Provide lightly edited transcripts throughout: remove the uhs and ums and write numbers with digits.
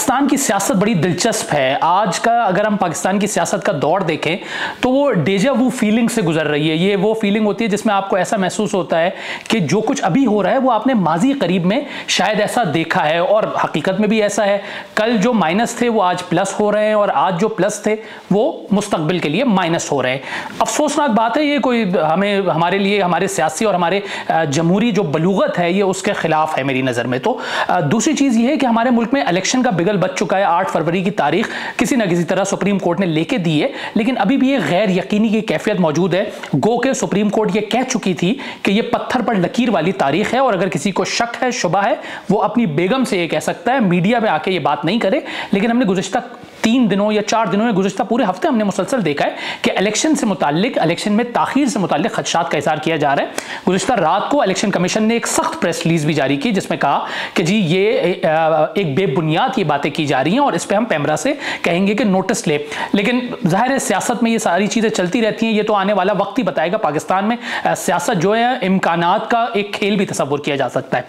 पाकिस्तान की सियासत बड़ी दिलचस्प है। आज का अगर हम पाकिस्तान की सियासत का दौर देखें तो वो डेजा वू फीलिंग से गुजर रही है। ये वो फीलिंग होती है जिसमें आपको ऐसा महसूस होता है कि जो कुछ अभी हो रहा है वो आपने माजी करीब में शायद ऐसा देखा है, और हकीकत में भी ऐसा है। कल जो माइनस थे वो आज प्लस हो रहे हैं, और आज जो प्लस थे वो मुस्तकबिल के लिए माइनस हो रहे हैं। अफसोसनाक बात है, ये कोई हमारे लिए, हमारे सियासी और हमारे जमहूरी जो बलूगत है ये उसके खिलाफ है मेरी नज़र में। तो दूसरी चीज़ ये है कि हमारे मुल्क में इलेक्शन का बिगल बच चुका है। 8 फरवरी की तारीख किसी न किसी तरह सुप्रीम कोर्ट ने लेके दी है, लेकिन अभी भी ये गैर यकीनी की कैफियत मौजूद है। गो के सुप्रीम कोर्ट ये कह चुकी थी कि ये पत्थर पर लकीर वाली तारीख है, और अगर किसी को शक है, शुबा है, वो अपनी बेगम से ये कह सकता है, मीडिया में आके ये बात नहीं करे। लेकिन हमने गुज़िश्ता 3 दिनों या 4 दिनों में, गुज़िश्ता पूरे हफ्ते हमने मुसलसल देखा है कि इलेक्शन से मुताल्लिक, इलेक्शन में ताखीर से मुताल्लिक खदशात का इज़हार किया जा रहा है। गुज़िश्ता रात को इलेक्शन कमीशन ने एक सख्त प्रेस रिलीज भी जारी की जिसमें कहा कि जी ये एक बेबुनियाद ये बातें की जा रही हैं और इस पर हम पैमरा से कहेंगे कि नोटिस ले। लेकिन जाहिर है सियासत में ये सारी चीज़ें चलती रहती हैं, ये तो आने वाला वक्त ही बताएगा। पाकिस्तान में सियासत जो है इम्कानात का एक खेल भी तस्वुर किया जा सकता है।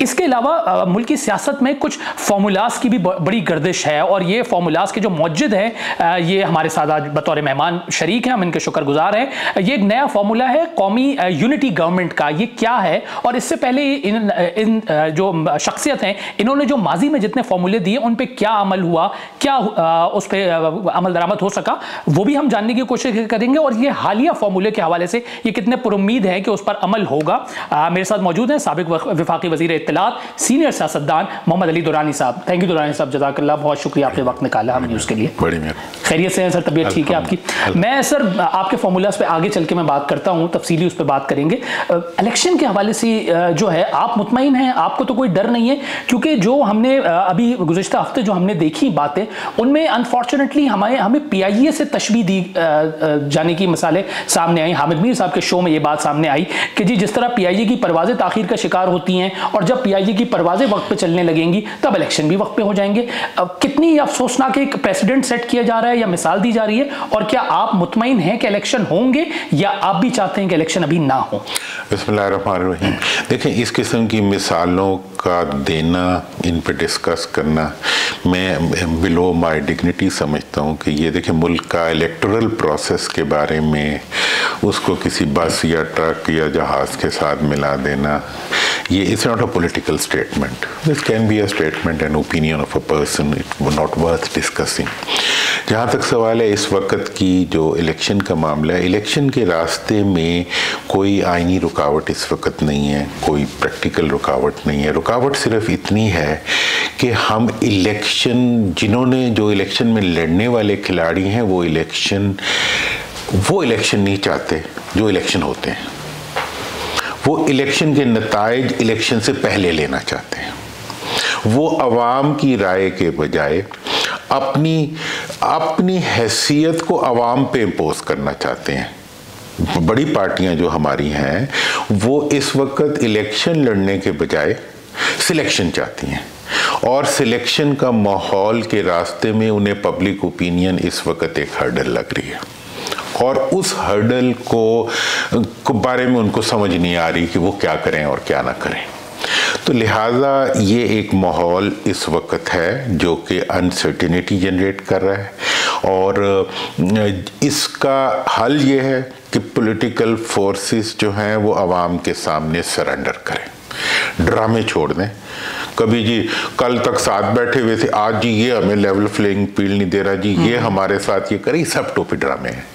इसके अलावा मुल्क की सियासत में कुछ फार्मूलाज की भी बड़ी गर्दिश है, और ये फार्मूलाज के जो मौजूद हैं ये हमारे साथ आज बतौर मेहमान शरीक हैं, हम इनके शुक्रगुजार हैं। ये एक नया फार्मूला है कौमी यूनिटी गवर्नमेंट का। ये क्या है, और इससे पहले इन जो शख्सियत हैं इन्होंने जो माजी में जितने फार्मूले दिए उन पे क्या अमल हुआ, क्या उस पर अमल दरामद हो सका, वो भी हम जानने की कोशिश करेंगे। और ये हालिया फार्मूले के हवाले से ये कितने पुरुम्मीद हैं कि उस पर अमल होगा। मेरे साथ मौजूद हैं साबिक वफाकी वज़ीर इत्तलात, सीनियर सियासतदान मोहम्मद अली दुरानी साहब। थैंक यू दुरानी साहब, जज़ाकल्लाह, बहुत शुक्रिया आपने वक्त निकाला हम न्यूज़ के लिए। खैरियत से हैं सर? तबीयत ठीक है आपकी? मैं सर आपके फार्मूलाज पे आगे चल के मैं बात करता हूँ, तफसीली उस पर बात करेंगे। इलेक्शन के हवाले से जो है आप मुतमईन हैं, आपको तो कोई डर नहीं है? क्योंकि जो हमने अभी गुज़िश्ता हफ्ते जो हमने देखी बातें, उनमें अनफॉर्चुनेटली हमें PIA से तशबीह दी जाने की मिसालें सामने आई। हामिद मीर साहब के शो में ये बात सामने आई कि जी जिस तरह PIA की परवाज़ें ताख़ीर का शिकार होती हैं, और जब PIA की परवाज़ें वक्त पे चलने लगेंगी तब इलेक्शन भी वक्त पे हो जाएंगे। कितनी अफसोसनाक एक प्रेसिडेंट सेट किया जा रहा है या मिसाल दी जा रही है, और क्या आप मुतमईन हैं कि इलेक्शन होंगे, या आप भी चाहते हैं कि इलेक्शन अभी ना हो? बिस्मिल्लाहिर्रहमानिर्रहीम। देखें, इस किस्म की मिसालों का देना, इन पे डिस्कस करना, मैं बिलो माय डिग्निटी समझता हूँ कि ये देखें, मुल्क का इलेक्टोरल प्रोसेस के बारे में उसको किसी बस या ट्रक या जहाज़ के साथ मिला देना, ये it's not a political statement. This can be a statement and opinion of a person, it not worth discussing. जहाँ तक सवाल है इस वक्त की जो इलेक्शन का मामला है, इलेक्शन के रास्ते में कोई आईनी रुकावट इस वक्त नहीं है, कोई प्रैक्टिकल रुकावट नहीं है। रुकावट सिर्फ इतनी है कि हम इलेक्शन, जो इलेक्शन में लड़ने वाले खिलाड़ी हैं वो इलेक्शन नहीं चाहते जो इलेक्शन होते हैं। वो इलेक्शन के नताइज इलेक्शन से पहले लेना चाहते हैं। वो अवाम की राय के बजाय अपनी हैसियत को अवाम पे इम्पोज करना चाहते हैं। बड़ी पार्टियां जो हमारी हैं वो इस वक्त इलेक्शन लड़ने के बजाय सिलेक्शन चाहती हैं, और सिलेक्शन का माहौल के रास्ते में उन्हें पब्लिक ओपिनियन इस वक्त एक हर्डल लग रही है, और उस हर्डल को बारे में उनको समझ नहीं आ रही कि वो क्या करें और क्या ना करें। तो लिहाजा ये एक माहौल इस वक्त है जो कि अनसर्टिनिटी जनरेट कर रहा है, और इसका हल ये है कि पॉलिटिकल फोर्सेस जो हैं वो आवाम के सामने सरेंडर करें, ड्रामे छोड़ दें। कभी जी कल तक साथ बैठे हुए थे, आज जी ये हमें लेवल प्लेइंग फील्ड नहीं दे रहा, जी ये हमारे साथ ये करे, सब टोपी ड्रामे हैं।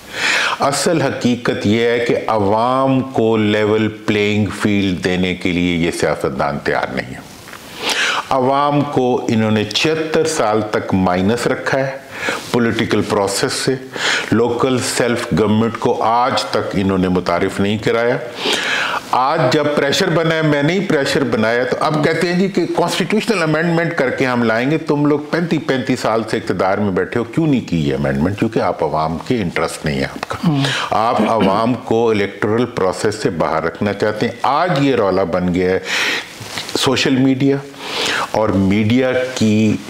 असल हकीकत यह है कि अवाम को लेवल प्लेइंग फील्ड देने के लिए ये सियासतदान तैयार नहीं है। अवाम को इन्होंने 76 साल तक माइनस रखा है पॉलिटिकल प्रोसेस से। लोकल सेल्फ गवर्नमेंट को आज तक इन्होंने मुतारिफ नहीं कराया। आज जब प्रेशर बना है, मैंने ही प्रेशर बनाया, तो अब कहते हैं जी कि कॉन्स्टिट्यूशनल अमेंडमेंट करके हम लाएंगे। तुम लोग 35 साल से इक़्तिदार में बैठे हो, क्यों नहीं की ये अमेंडमेंट? क्योंकि आप अवाम के इंटरेस्ट नहीं है आपका। आप अवाम को इलेक्टोरल प्रोसेस से बाहर रखना चाहते हैं। आज ये रौला बन गया है सोशल मीडिया और मीडिया की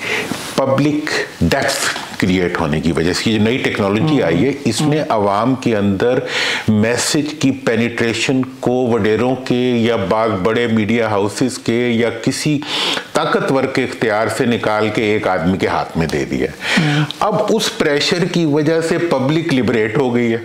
पब्लिक डेप्थ क्रिएट होने की वजह से। जो नई टेक्नोलॉजी आई है इसने अवाम के अंदर मैसेज की पेनिट्रेशन को वडेरों के या बाद बड़े मीडिया हाउसेस के या किसी ताकतवर के इख्तियार से निकाल के एक आदमी के हाथ में दे दिया। अब उस प्रेशर की वजह से पब्लिक लिबरेट हो गई है।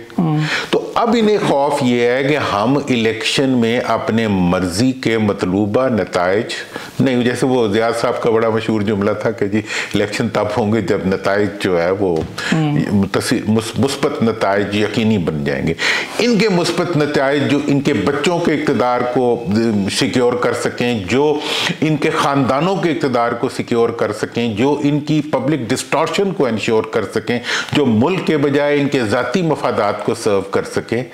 तो अब इन्हें खौफ ये है कि हम इलेक्शन में अपने मर्जी के मतलूबा नताइज नहीं, जैसे वो ज़ियाद साहब का बड़ा मशहूर जुमला था कि जी इलेक्शन तब होंगे जब नताइज जो है वो मुस्बत नताइज यकीनी बन जाएंगे। इनके मुस्बत नताइज जो इनके बच्चों के इक़्तिदार को सिक्योर कर सकें, जो इनके ख़ानदानों के इक़्तिदार को सिक्योर कर सकें, जो इनकी पब्लिक डिस्टॉर्शन को इंश्योर कर सकें, जो मुल्क के बजाय इनके ज़ाती मफादात को सर्व कर सकें,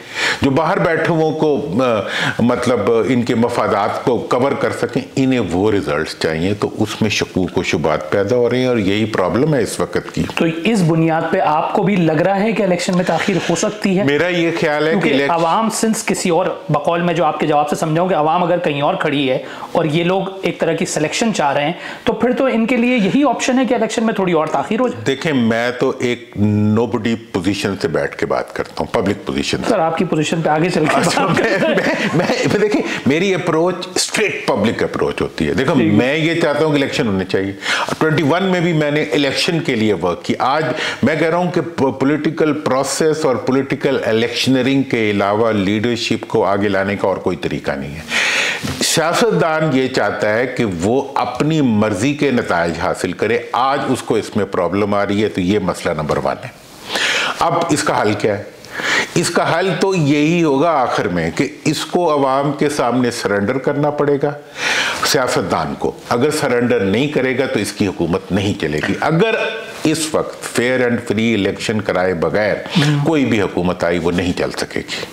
जो बाहर बैठे हुओं को मतलब इनके मफादात को कवर कर सकें, इन्हें वो रिजल्ट्स चाहिए। तो उसमें शकूक व शुबात पैदा हो रहे हैं और यही प्रॉब्लम है इस वक्त की। तो इस बुनियाद पे आपको भी लग रहा है कि इलेक्शन में ताखीर हो सकती है? मेरा ये ख्याल है कि अवाम सिंस किसी और बकौल में जो आपके जवाब से समझाऊं कि अवाम अगर कहीं और खड़ी है और ये लोग एक तरह की सिलेक्शन चाह रहे हैं, तो फिर तो इनके लिए यही ऑप्शन है कि इलेक्शन में थोड़ी और ताखीर हो जाए। देखें, मैं तो एक नोबडी पोजीशन से बैठ के बात करता हूँ, पब्लिक पोजीशन। सर आपकी पोजीशन पे आगे चल के देखिए, मेरी अप्रोच स्ट्रेट पब्लिक अप्रोच होती है। देखो, मैं ये चाहता हूँ कि इलेक्शन होने चाहिए। 21 में भी मैंने इलेक्शन के लिए वर्क की। आज मैं कह रहा हूँ कि पॉलिटिकल प्रोसेस और पॉलिटिकल इलेक्शनरिंग के अलावा लीडरशिप को आगे लाने का और कोई तरीका नहीं है। सियासतदान ये चाहता है कि वो अपनी मर्जी के नताइज हासिल करे। आज उसको इसमें प्रॉब्लम आ रही है, तो ये मसला नंबर 1 है। अब इसका हल क्या है? इसका हल तो यही होगा आखिर में कि इसको अवाम के सामने सरेंडर करना पड़ेगा सियासतदान को। अगर सरेंडर नहीं करेगा तो इसकी हुकूमत नहीं चलेगी। अगर इस वक्त फेयर एंड फ्री इलेक्शन कराए बगैर कोई भी हुकूमत आई, वो नहीं चल सकेगी।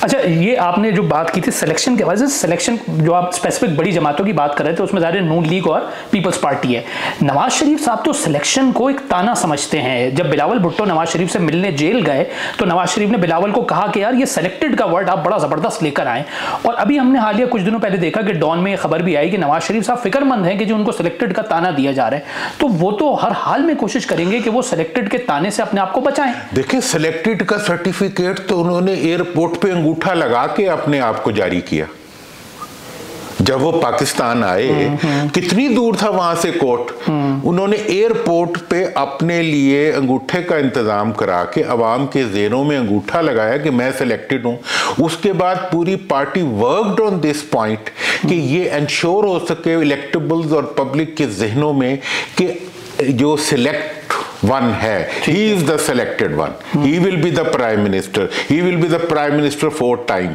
अच्छा, ये आपने जो बात की थी सिलेक्शन के वजह से, सिलेक्शन जो आप स्पेसिफिक बड़ी जमातों की बात कर रहे थे उसमें ज़्यादा नून लीग और पीपल्स पार्टी है। नवाज शरीफ साहब तो सिलेक्शन को एक ताना समझते हैं। जब बिलावल भुट्टो नवाज शरीफ से मिलने जेल गए तो नवाज शरीफ ने बिलावल को कहा कि यार ये सेलेक्टेड का वर्ड आप बड़ा ज़बरदस्त लेकर आए। और अभी हमने हालिया कुछ दिनों पहले देखा कि डॉन में ये खबर भी आई कि नवाज शरीफ साहब फिक्रमंद हैं कि जो उनको सेलेक्टेड का ताना दिया जा रहा है, तो वो तो हर हाल में कोशिश करेंगे कि वो सेलेक्टेड के ताने से अपने आप को बचाएं। देखिए, सेलेक्टेड का सर्टिफिकेट तो उन्होंने एयरपोर्ट पे अंगूठा लगा के अपने आप को जारी किया। जब वो पाकिस्तान आए, कितनी दूर था वहां से कोर्ट, उन्होंने एयरपोर्ट पे अपने लिए अंगूठे का इंतजाम करा के अवाम के ज़हनों में अंगूठा लगाया कि मैं सिलेक्टेड हूं। उसके बाद पूरी party worked on this point कि ये इंश्योर हो सके इलेक्टेबल्स और पब्लिक के जहनों में कि जो सिलेक्ट वन है, he is the selected one, he will be the prime minister, he will be the prime minister 4th time,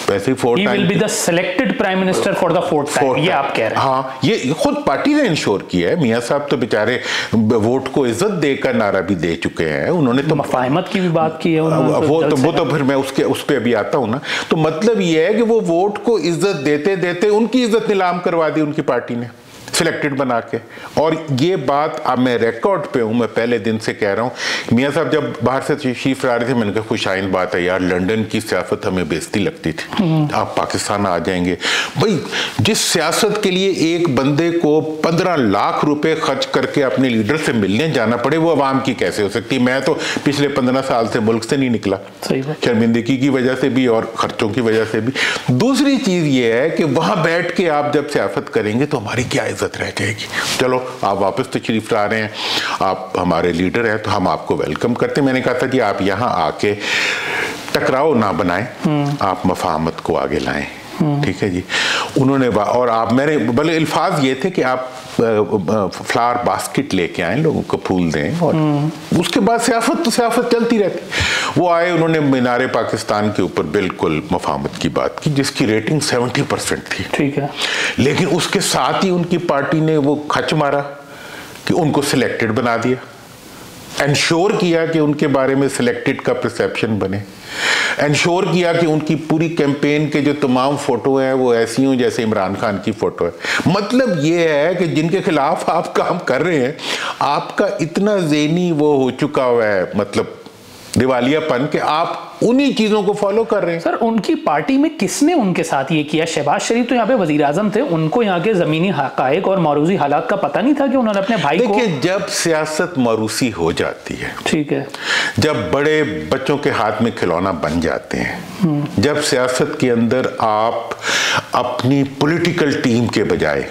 वैसे 4th he time will be the selected prime minister for the 4th time, ये आप कह रहे हैं। हाँ, ये खुद party ने इंश्योर किया है। मियां साहब तो बेचारे वोट को इज्जत देकर नारा भी दे चुके हैं। उन्होंने तो मफाहमत की भी बात की है। वो तो फिर मैं उस पे अभी आता हूँ ना। तो मतलब ये है कि वो वोट को इज्जत देते देते उनकी इज्जत नीलाम करवा दी उनकी पार्टी ने सिलेक्टेड बना के। और ये बात अब मैं रिकॉर्ड पे हूँ, मैं पहले दिन से कह रहा हूँ। मियां साहब जब बाहर से तशरीफ ला रहे थे, मैंने कहा खुशाइन बात है यार, लंदन की सियासत हमें बेइज्जती लगती थी, आप पाकिस्तान आ जाएंगे। भाई, जिस सियासत के लिए एक बंदे को 15 लाख रुपए खर्च करके अपने लीडर से मिलने जाना पड़े, वो अवाम की कैसे हो सकती है? मैं तो पिछले 15 साल से मुल्क से नहीं निकला, शर्मिंदगी की वजह से भी और खर्चों की वजह से भी। दूसरी चीज ये है कि वहां बैठ के आप जब सियासत करेंगे तो हमारी क्या इज्जत रह जाएगी? चलो, आप वापस तशरीफ ला रहे हैं, आप हमारे लीडर हैं, तो हम आपको वेलकम करते हैं। मैंने कहा था जी आप यहाँ आके टकराव ना बनाएं, आप मफाहमत को आगे लाएं। ठीक है जी। उन्होंने और आप, मैंने भले अल्फाज ये थे कि आप फ्लावर बास्केट लेके आए, लोगों को फूल दें, और उसके बाद सियासत चलती रहती। वो आए, उन्होंने मीनारे पाकिस्तान के ऊपर बिल्कुल मफाहमत की बात की जिसकी रेटिंग 70% थी। ठीक है। लेकिन उसके साथ ही उनकी पार्टी ने वो खच मारा कि उनको सिलेक्टेड बना दिया, इंश्योर किया कि उनके बारे में सिलेक्टेड का परसेप्शन बने, इंश्योर किया कि उनकी पूरी कैंपेन के जो तमाम फोटो हैं वो ऐसी हों जैसे इमरान खान की फोटो है। मतलब ये है कि जिनके खिलाफ आप काम कर रहे हैं, आपका इतना ज़हनी वो हो चुका हुआ है, मतलब दिवालियापन, कि आप उन्हीं चीजों को फॉलो कर रहे हैं। सर, उनकी पार्टी में किसने उनके साथ ये किया? शहबाज शरीफ तो यहाँ पे वजीर आजम थे, उनको यहाँ के जमीनी हकायक और मौरूजी हालात का पता नहीं था कि उन्होंने अपने भाई को। देखिए, जब सियासत मौरूसी हो जाती है, ठीक है, जब बड़े बच्चों के हाथ में खिलौना बन जाते हैं, जब सियासत के अंदर आप अपनी पॉलिटिकल टीम के बजाय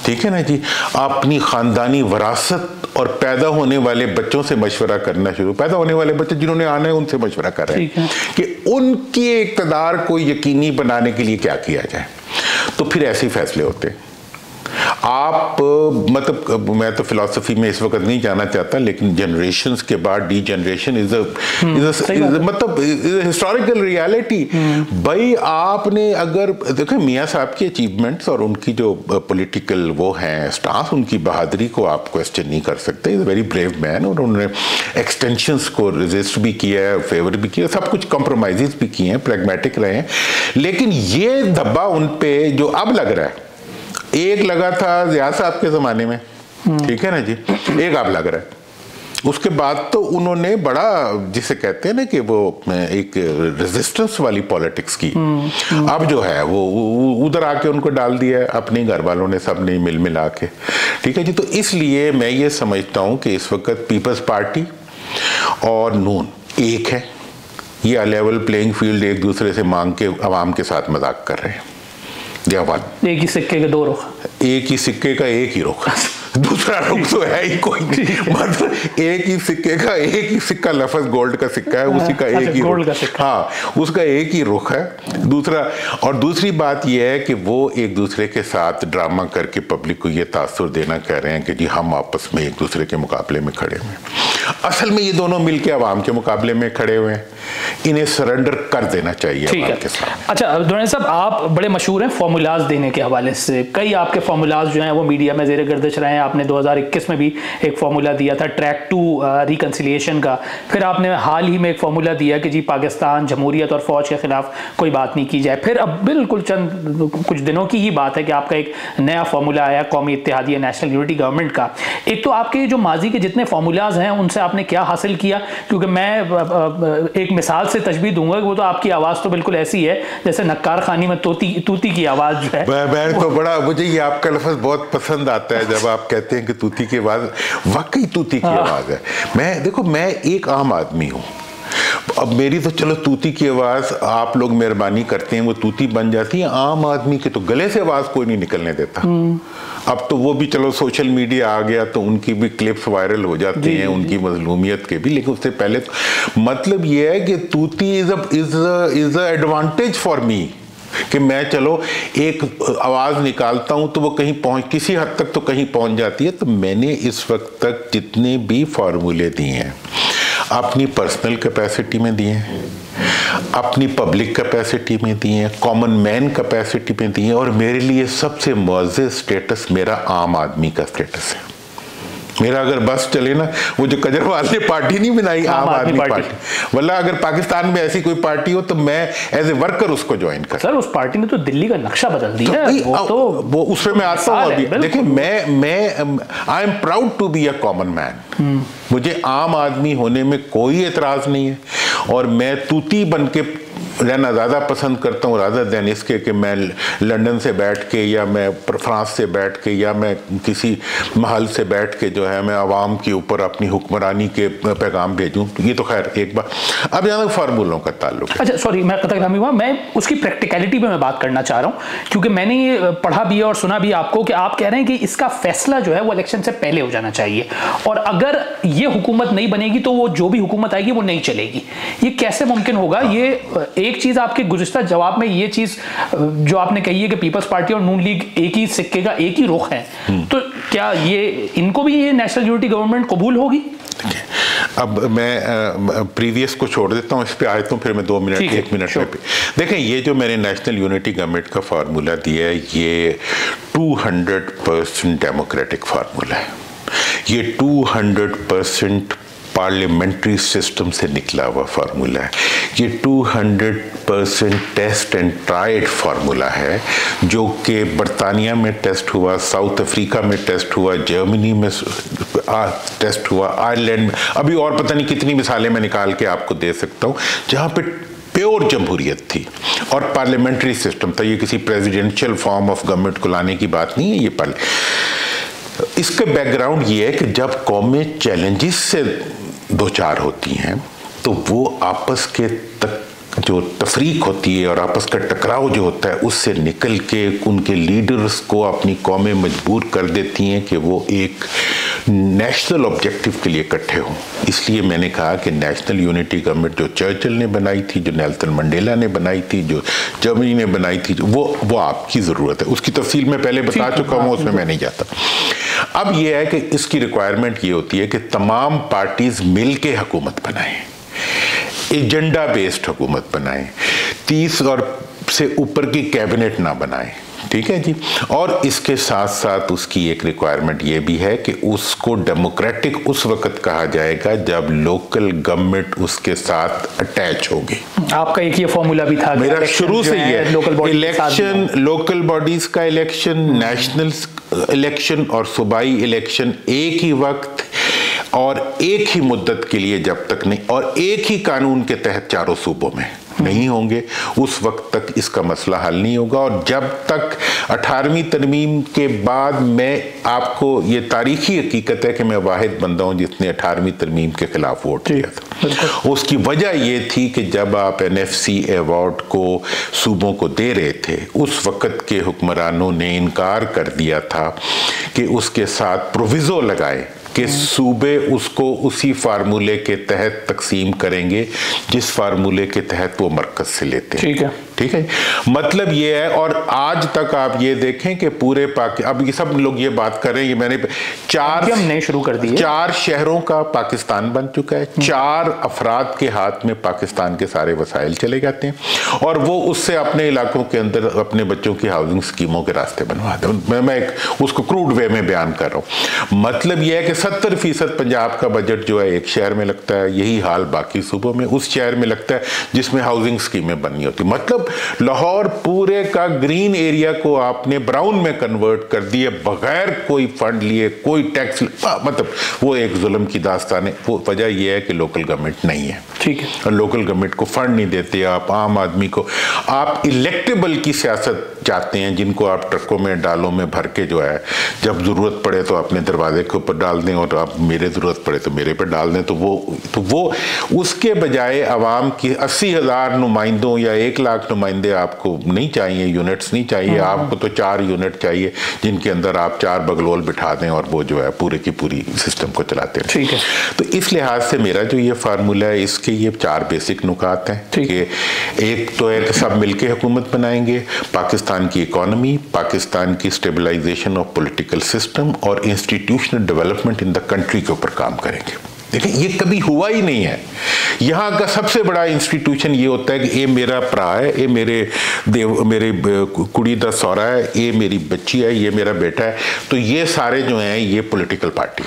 ठीक है ना जी, अपनी खानदानी वरासत और पैदा होने वाले बच्चों से मशवरा करना शुरू, पैदा होने वाले बच्चे जिन्होंने आना है उनसे मशवरा कर रहे हैं कि उनके इक़्तिदार को यकीनी बनाने के लिए क्या किया जाए। तो फिर ऐसे ही फैसले होते हैं। आप मतलब मैं तो फिलॉसफी में इस वक्त नहीं जाना चाहता, लेकिन जनरेशंस के बाद डी जनरेशन इज मतलब हिस्टोरिकल रियलिटी। भाई आपने अगर देखो मियाँ साहब की अचीवमेंट्स और उनकी जो पॉलिटिकल वो हैं स्टांस, उनकी बहादुरी को आप क्वेश्चन नहीं कर सकते। Is a very brave man, और उन्होंने एक्सटेंशंस को रेजिस्ट भी किया है, फेवर भी किया, सब कुछ कॉम्प्रोमाइजेस भी किए हैं, प्रैग्मेटिक रहे हैं। लेकिन ये धब्बा उन पे जो अब लग रहा है, एक लगा था ज़िया साहब के ज़माने में, ठीक है ना जी, एक अब लग रहा है। उसके बाद तो उन्होंने बड़ा, जिसे कहते हैं ना कि वो एक रेजिस्टेंस वाली पॉलिटिक्स की। अब जो है वो उधर आके उनको डाल दिया है अपने घर वालों ने, सब ने मिल मिला के, ठीक है जी। तो इसलिए मैं ये समझता हूँ कि इस वक्त पीपल्स पार्टी और नून एक है, ये लेवल प्लेइंग फील्ड एक दूसरे से मांग के अवाम के साथ मजाक कर रहे हैं। एक ही सिक्के के दो रुख, एक ही सिक्के का एक ही रुख, दूसरा रुख तो है ही कोई नहीं। मतलब एक ही सिक्के का एक ही सिक्का, लफ्ज़ गोल्ड का सिक्का है, उसी का एक ही रुख, हाँ उसका एक ही रुख है दूसरा। और दूसरी बात यह है कि वो एक दूसरे के साथ ड्रामा करके पब्लिक को ये तासुर देना कह रहे हैं कि जी हम आपस में एक दूसरे के मुकाबले में खड़े हुए हैं। असल में ये दोनों मिलकर आवाम के मुकाबले में खड़े हुए हैं, इन्हें सरेंडर कर देना चाहिए। ठीक है। अच्छा दुरानी साहब, आप बड़े मशहूर हैं फॉर्मूलाज देने के हवाले से, कई आपके फॉर्मूलाज जो हैं वो मीडिया में ज़ेर गर्दिश रहे हैं। आपने 2021 में भी एक फार्मूला दिया था ट्रैक टू रिकन्सिलिएशन का, फिर आपने हाल ही में एक फार्मूला दिया कि जी पाकिस्तान जमहूरियत और फ़ौज के ख़िलाफ़ कोई बात नहीं की जाए। फिर अब बिल्कुल चंद कुछ दिनों की ही बात है कि आपका एक नया फार्मूला आया कौमी इत्तेहादिया नेशनल यूनिटी गवर्नमेंट का। एक तो आपके जो माजी के जितने फार्मूलाज हैं उनसे आपने क्या हासिल किया, क्योंकि मैं एक मिसाल से तशबीह दूंगा कि वो तो आपकी आवाज़ तो बिल्कुल ऐसी है जैसे नक्कार खानी में तूती की आवाज़ जो है। मैं तो बड़ा, मुझे ये आपका लफ्ज़ बहुत पसंद आता है जब आप कहते हैं कि तूती की आवाज़, वाकई तूती की आवाज़ है। मैं देखो, मैं एक आम आदमी हूँ, अब मेरी तो चलो तूती की आवाज़ आप लोग मेहरबानी करते हैं वो तूती बन जाती है, आम आदमी के तो गले से आवाज़ कोई नहीं निकलने देता। अब तो वो भी चलो सोशल मीडिया आ गया तो उनकी भी क्लिप्स वायरल हो जाती हैं, उनकी मजलूमियत के भी, लेकिन उससे पहले तो मतलब ये है कि तूती is a advantage for me, कि मैं चलो एक आवाज़ निकालता हूँ तो वो कहीं पहुँच, किसी हद तक तो कहीं पहुँच जाती है। तो मैंने इस वक्त तक जितने भी फार्मूले दिए हैं अपनी पर्सनल कैपेसिटी में दिए हैं, अपनी पब्लिक कैपेसिटी में दिए हैं, कॉमन मैन कैपेसिटी में दिए हैं, और मेरे लिए सबसे मुअज़्ज़ज़ स्टेटस मेरा आम आदमी का स्टेटस है। मेरा अगर बस चले ना, वो जो केजरीवाल ने पार्टी नहीं बनाई आम आदमी पार्टी, वल्ला अगर पाकिस्तान में ऐसी कोई पार्टी हो तो मैं एज ए वर्कर उसको ज्वाइन कर। सर उस पार्टी ने तो दिल्ली का नक्शा बदल दिया है, वो उसमें मैं आता हूँ अभी। देखिए मैं I am proud to be a common man, मुझे आम आदमी होने में कोई एतराज नहीं है, और मैं तूती बन के रहना ज़्यादा पसंद करता हूँ रादर देन इसके कि मैं लंदन से बैठ के या मैं फ्रांस से बैठ के या मैं किसी महल से बैठ के जो है मैं आवाम के ऊपर अपनी हुक्मरानी के पैगाम भेजूँ। ये तो खैर एक बात। अब यहाँ तक फार्मूलों का ताल्लुक है। अच्छा सॉरी, मैं कतई हुआ, मैं उसकी प्रैक्टिकलिटी पे मैं बात करना चाह रहा हूँ, क्योंकि मैंने ये पढ़ा भी है और सुना भी आपको कि आप कह रहे हैं कि इसका फैसला जो है वो इलेक्शन से पहले हो जाना चाहिए, और अगर ये हुकूमत नहीं बनेगी तो वो जो भी हुकूमत आएगी वो नहीं चलेगी। ये कैसे मुमकिन होगा? ये एक चीज आपके गुज़िश्ता जवाब में ये चीज जो आपने कही है कि पीपल्स पार्टी और नून लीग एक ही सिक्के का एक ही रुख है, तो क्या ये इनको भी ये नेशनल यूनिटी गवर्नमेंट कबूल होगी? अब मैं प्रीवियस को छोड़ देता हूँ, इस पे आए तो फिर मैं 2 मिनट 1 मिनट में देखें। ये जो मैंने नेशनल यूनिटी गवर्नमेंट का फार्मूला दिया है ये 200% डेमोक्रेटिक फार्मूला है, ये 200% पार्लियामेंट्री सिस्टम से निकला हुआ फार्मूला है, ये 200% टेस्ट एंड ट्राइड फार्मूला है, जो कि बरतानिया में टेस्ट हुआ, साउथ अफ्रीका में टेस्ट हुआ, जर्मनी में टेस्ट हुआ, आयरलैंड में, अभी और पता नहीं कितनी मिसालें मैं निकाल के आपको दे सकता हूँ जहाँ पे प्योर जमहूरियत थी और पार्लियामेंट्री सिस्टम था। ये किसी प्रेसिडेंशियल फॉर्म ऑफ गवर्नमेंट को लाने की बात नहीं है। ये इसके बैकग्राउंड ये है कि जब कौमें चैलेंजेस से दो चार होती हैं तो वो आपस के तक जो तफरीक होती है और आपस का टकराव जो होता है उससे निकल के उनके लीडर्स को अपनी कौमें मजबूर कर देती हैं कि वो एक नेशनल ऑब्जेक्टिव के लिए इकट्ठे हों। इसलिए मैंने कहा कि नेशनल यूनिटी गवर्नमेंट जो चर्चिल ने बनाई थी, जो नेल्सन मंडेला ने बनाई थी, जो जर्मनी ने बनाई थी, वो आपकी ज़रूरत है। उसकी तफसील मैं पहले बता चुका हूँ, उसमें मैं नहीं जाता। अब ये है कि इसकी रिक्वायरमेंट ये होती है कि तमाम पार्टीज मिल के हुकूमत बनाएं, एजेंडा बेस्ड हुकूमत बनाएं, 30 और से ऊपर की कैबिनेट ना बनाएं, ठीक है जी। और इसके साथ साथ उसकी एक रिक्वायरमेंट ये भी है कि उसको डेमोक्रेटिक उस वक्त कहा जाएगा जब लोकल गवर्नमेंट उसके साथ अटैच होगी। आपका एक ये फॉर्मूला भी था मेरा शुरू से ये इलेक्शन, लोकल बॉडीज का इलेक्शन, नेशनल इलेक्शन और सूबाई इलेक्शन एक ही वक्त और एक ही मुद्दत के लिए जब तक नहीं, और एक ही कानून के तहत चारों सूबों में नहीं होंगे, उस वक्त तक इसका मसला हल नहीं होगा। और जब तक 18वीं तरमीम के बाद, मैं आपको ये तारीखी हकीकत है कि मैं वाहिद बंदा हूँ जिसने 18वीं तरमीम के खिलाफ वोट किया था। उसकी वजह ये थी कि जब आप NFC अवार्ड को सूबों को दे रहे थे, उस वक्त के हुक्मरानों ने इनकार कर दिया था कि उसके साथ प्रोविजो लगाए कि सूबे उसको उसी फार्मूले के तहत तकसीम करेंगे जिस फार्मूले के तहत वो मरकज से लेते हैं। ठीक है, ठीक है। मतलब ये है, और आज तक आप ये देखें कि पूरे अब ये सब लोग ये बात कर रहे हैं कि मैंने 4 शुरू कर दिए, 4 शहरों का पाकिस्तान बन चुका है, 4 अफराद के हाथ में पाकिस्तान के सारे वसाइल चले जाते हैं और वो उससे अपने इलाकों के अंदर अपने बच्चों की हाउसिंग स्कीमों के रास्ते बनवाते हैं। मैं उसको क्रूड वे में बयान कर रहा हूँ। मतलब यह है कि 70% पंजाब का बजट जो है एक शहर में लगता है, यही हाल बाकी सूबों में उस शहर में लगता है जिसमें हाउसिंग स्कीमें बननी होती। मतलब लाहौर पूरे का ग्रीन एरिया को आपने ब्राउन में कन्वर्ट कर दिए बगैर कोई फंड लिए, कोई टैक्स, मतलब वो एक जुल्म की दास्तान है। वो वजह यह है कि लोकल गवर्नमेंट नहीं है, ठीक है, और लोकल गवर्नमेंट को फंड नहीं देते। आप आम आदमी को, आप इलेक्टेबल की सियासत चाहते हैं जिनको आप ट्रकों में डालों में भर के जो है जब जरूरत पड़े तो अपने दरवाजे के ऊपर डाल दें और आप मेरे जरूरत पड़े तो मेरे पर डाल दें। तो वो उसके बजाय आवाम की 80,000 नुमाइंदों या 1 लाख नुमाइंदे आपको नहीं चाहिए, यूनिट्स नहीं चाहिए, आपको तो 4 यूनिट चाहिए जिनके अंदर आप 4 बगलोल बिठा दें और वो जो है पूरे की पूरी सिस्टम को चलाते हैं। ठीक है। तो इस लिहाज से मेरा जो ये फार्मूला है, इसके ये 4 बेसिक नुकात हैं कि एक तो है कि सब मिलके हुकूमत बनाएंगे, पाकिस्तान की इकोनॉमी, पाकिस्तान की स्टेबलाइजेशन ऑफ पॉलिटिकल सिस्टम और institutional development in the country के ऊपर काम करेंगे। देखिए ये कभी हुआ ही नहीं है। यहाँ का सबसे बड़ा इंस्टीट्यूशन ये होता है कि ये मेरा भरा है, ये मेरे कुड़ी दा सौरा है, ये मेरी बच्ची है, ये मेरा बेटा है। तो ये सारे जो हैं ये पॉलिटिकल पार्टी।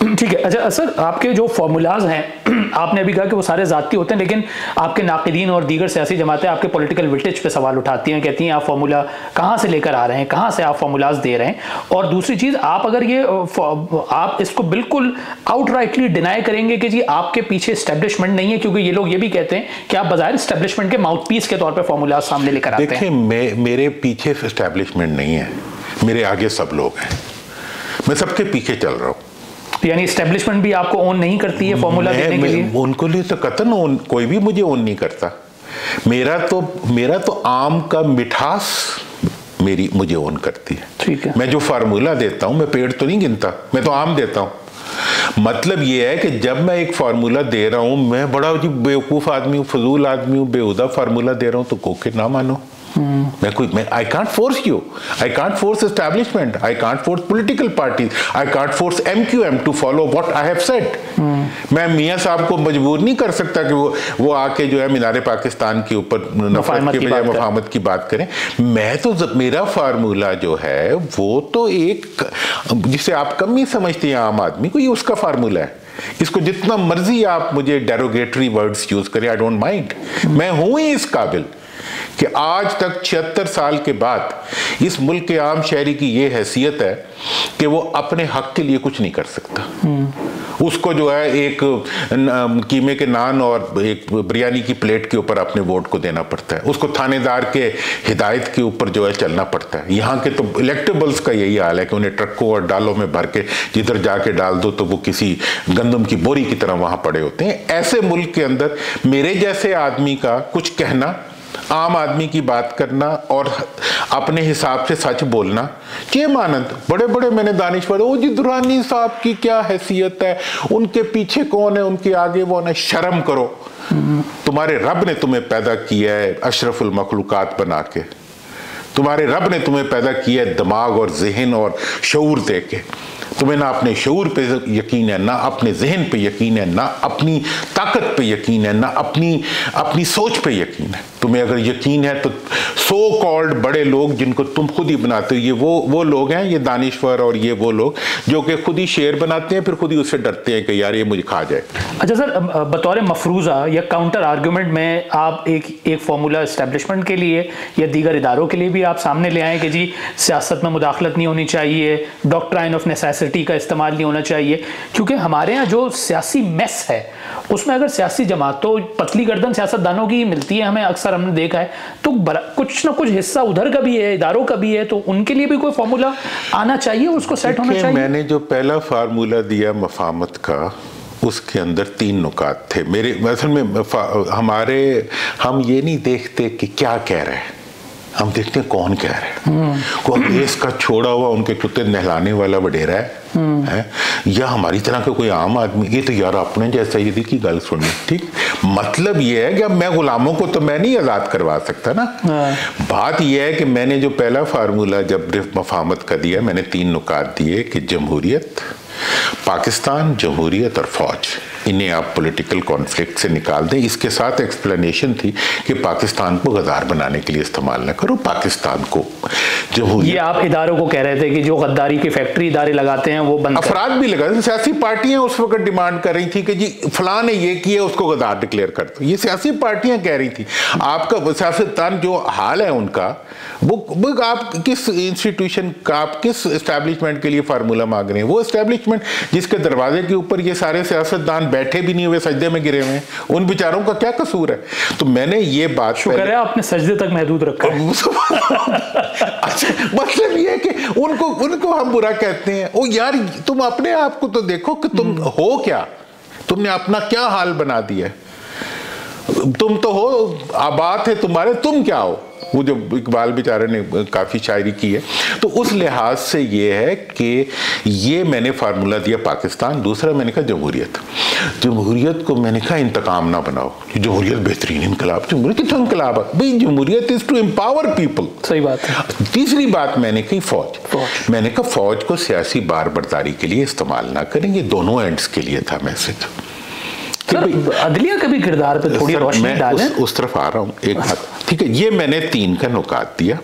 ठीक है। अच्छा सर, आपके जो फॉर्मूलाज हैं, आपने अभी कहा कि वो सारे जाती होते हैं, लेकिन आपके नाक़िदीन और दीगर सियासी जमातें आपके पॉलिटिकल विल्टेज पे सवाल उठाती हैं, कहती हैं आप फॉर्मूला कहाँ से लेकर आ रहे हैं, कहाँ से आप फॉर्मूलाज दे रहे हैं। और दूसरी चीज़, आप अगर ये आप इसको बिल्कुल आउटराइटली डिनाई करेंगे कि जी आपके पीछे इस्टेब्लिशमेंट नहीं है, क्योंकि ये लोग ये भी कहते हैं कि आप बाज़ाहिर इस्टेब्लिशमेंट के माउथ पीस के तौर पर फॉर्मूलाज सामने लेकर आते हैं। देखिए मेरे पीछे इस्टेब्लिशमेंट नहीं है, मेरे आगे सब लोग हैं, मैं सबके पीछे चल रहा हूँ। यानी एस्टेब्लिशमेंट भी आपको ओन नहीं करती है फॉर्मूला देने के लिए? उनको लिए तो कतन ओन, कोई भी मुझे ओन नहीं करता। मेरा तो आम का मिठास मुझे ओन करती है। ठीक है। मैं जो फार्मूला देता हूं, मैं पेड़ तो नहीं गिनता, मैं तो आम देता हूं। मतलब ये है कि जब मैं एक फार्मूला दे रहा हूं, मैं बड़ा बेवकूफ आदमी हूं, फजूल आदमी हूं, बेहुदा फार्मूला दे रहा हूं, तो कोके ना मानो। I can't force you. I can't force establishment. I can't force political parties. I can't force MQM to follow what I have said. मैं मियाँ साहब को मजबूर नहीं कर सकता कि वो आके जो है मीनार पाकिस्तान के ऊपर नफरत के बजाय मुफाहमत की बात करें। मैं तो मेरा फार्मूला जो है वो तो एक, जिसे आप कम ही समझते हैं आम आदमी को, ये उसका फार्मूला है। इसको जितना मर्जी आप मुझे डेरोगेटरी वर्ड्स यूज करें, आई डोंट माइंड। मैं हूं ही इस काबिल कि आज तक 76 साल के बाद इस मुल्क के आम शहरी की ये हैसियत है कि वो अपने हक के लिए कुछ नहीं कर सकता। उसको जो है एक कीमे के नान और एक बिरयानी की प्लेट के ऊपर अपने वोट को देना पड़ता है, उसको थानेदार के हिदायत के ऊपर जो है चलना पड़ता है। यहाँ के तो इलेक्टेबल्स का यही हाल है कि उन्हें ट्रकों और डालों में भर के जिधर जाके डाल दो तो वो किसी गंदम की बोरी की तरह वहां पड़े होते हैं। ऐसे मुल्क के अंदर मेरे जैसे आदमी का कुछ कहना, आम आदमी की बात करना और अपने हिसाब से सच बोलना, ये मानंद बड़े बड़े मैंने दानिश्वर, ओ जी दुरानी साहब की क्या हैसियत है, उनके पीछे कौन है, उनके आगे वो है, शर्म करो। तुम्हारे रब ने तुम्हें पैदा किया है अशरफुल मखलूकात बना के, तुम्हारे रब ने तुम्हें पैदा किया है दिमाग और जहन और शऊर दे के। तुम्हें ना अपने शऊर पे यकीन है, ना अपने जहन पे यकीन है, ना अपनी ताकत पे यकीन है, ना अपनी सोच पे यकीन है। तुम्हें अगर यकीन है तो सो कॉल्ड बड़े लोग जिनको तुम खुद ही बनाते हो, ये वो लोग हैं, ये दानिश्वर और ये वो लोग जो कि खुद ही शेर बनाते हैं, फिर खुद ही उससे डरते हैं कि यार ये मुझे खा जाए। अच्छा सर, बतौर मफरूज़ा या काउंटर आर्गूमेंट में आप एक फार्मूला इस्टेब्लिशमेंट के लिए या दीगर इदारों के लिए भी आप सामने ले आए कि जी सियासत में मुदाखलत नहीं होनी चाहिए, डॉक्ट्राइन ऑफ नेसेसिटी का इस्तेमाल नहीं होना चाहिए, क्योंकि हमारे यहाँ जो सियासी मेस है उसमें अगर सियासी जमातों पतली गर्दन सियासतदानों की मिलती है, हमें अक्सर हमने देखा है, तो कुछ ना कुछ हिस्सा उधर का भी है, इदारों का भी है, तो उनके लिए भी कोई फार्मूला आना चाहिए, उसको सेट होना चाहिए। मैंने जो पहला फार्मूला दिया मफाहमत का, उसके अंदर 3 नुकात थे मेरे। असल में हम ये नहीं देखते कि क्या कह रहे हैं, हम देखते हैं कौन कह रहे हैं। कोई देश का छोड़ा हुआ उनके कुत्ते नहलाने वाला वडेरा है या हमारी तरह का कोई आम आदमी। ये तो यार अपने जैसा यदि की गल सुनी, ठीक। मतलब ये है कि अब मैं गुलामों को तो मैं नहीं आज़ाद करवा सकता ना। बात यह है कि मैंने जो पहला फार्मूला जब मफाहमत का दिया, मैंने 3 नुकात दिए कि जमहूरियत, पाकिस्तान, जमहूरियत और फौज, इन्हें आप पॉलिटिकल कॉन्फ्लिक्ट से निकाल दें। इसके साथ एक्सप्लेनेशन थी कि पाकिस्तान को गद्दार बनाने के लिए इस्तेमाल न करो, पाकिस्तान को जमहूरियत। ये आप इदारों को कह रहे थे कि जो गद्दारी की फैक्ट्री इदारे लगाते हैं वो बंद, अफराद भी लगा, सियासी पार्टियां उस वक्त डिमांड कर रही थी कि जी फलां ने ये किया उसको गद्दार डिक्लेयर कर दो। ये सियासी पार्टियां कह रही थी। आपका सियासतदान जो हाल है उनका, वो आप किस इंस्टीट्यूशन का, आप किस एस्टैब्लिशमेंट के लिए फार्मूला मांग रहे हैं? वो एस्टैब्लिशमेंट जिसके दरवाजे के ऊपर ये सारे सियासतदान बैठे भी नहीं हुए, सजदे में गिरे हुए हैं, उन बेचारों का क्या कसूर है? तो मैंने ये बात, शुक्र है आपने सजदे तक महदूद रखा है। अच्छा, मतलब ये है कि उनको हम बुरा कहते हैं। ओ यार, तुम अपने आप को तो देखो कि तुम हो क्या, तुमने अपना क्या हाल बना दिया। तुम तो हो, आबाद है तुम्हारे, तुम क्या हो? वो जो इकबाल बेचारे ने काफ़ी शायरी की है। तो उस लिहाज से ये है कि ये मैंने फार्मूला दिया पाकिस्तान। दूसरा मैंने कहा जमहूरियत। जमहूरियत को मैंने कहा इंतकाम ना बनाओ, जमहूरियत बेहतरीन इनकलाब, जमहूरियत कितना इनकलाब है भाई, जमहूरियत इज टू एम्पावर पीपल। सही बात है। तीसरी बात मैंने कही फौज। मैंने कहा फौज को सियासी बार बर्दारी के लिए इस्तेमाल ना करेंगे, दोनों एंड्स के लिए था मैसेज। अदलिया के भी किरदार पे थोड़ी रोशनी डालें। उस तरफ आ रहा हूँ एक बात, ठीक है। ये मैंने 3 का नुकात दिया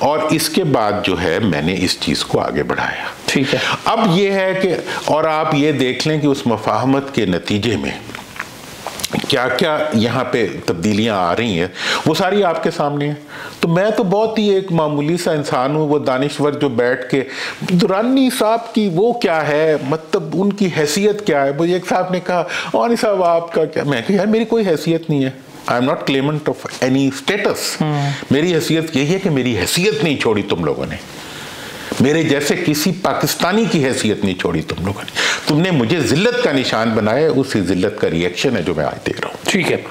और इसके बाद जो है मैंने इस चीज को आगे बढ़ाया, ठीक है। अब ये है कि, और आप ये देख लें कि उस मफाहमत के नतीजे में क्या क्या यहाँ पे तब्दीलियाँ आ रही हैं, वो सारी आपके सामने है। तो मैं तो बहुत ही एक मामूली सा इंसान हूँ। वो दानिश्वर जो बैठ के दुरानी साहब की वो क्या है, मतलब उनकी हैसियत क्या है, मुझे एक साहब ने कहा और साहब आपका क्या, मैं कहा यार मेरी कोई हैसियत नहीं है, I am not Clement of any status. मेरी हैसियत यही है कि मेरी हैसियत नहीं छोड़ी तुम लोगों ने, मेरे जैसे किसी पाकिस्तानी की हैसियत नहीं छोड़ी तुम लोगों ने, तुमने मुझे जिल्लत का निशान बनाया, उसी जिल्लत का रिएक्शन है जो मैं आज देख रहा हूँ। ठीक है,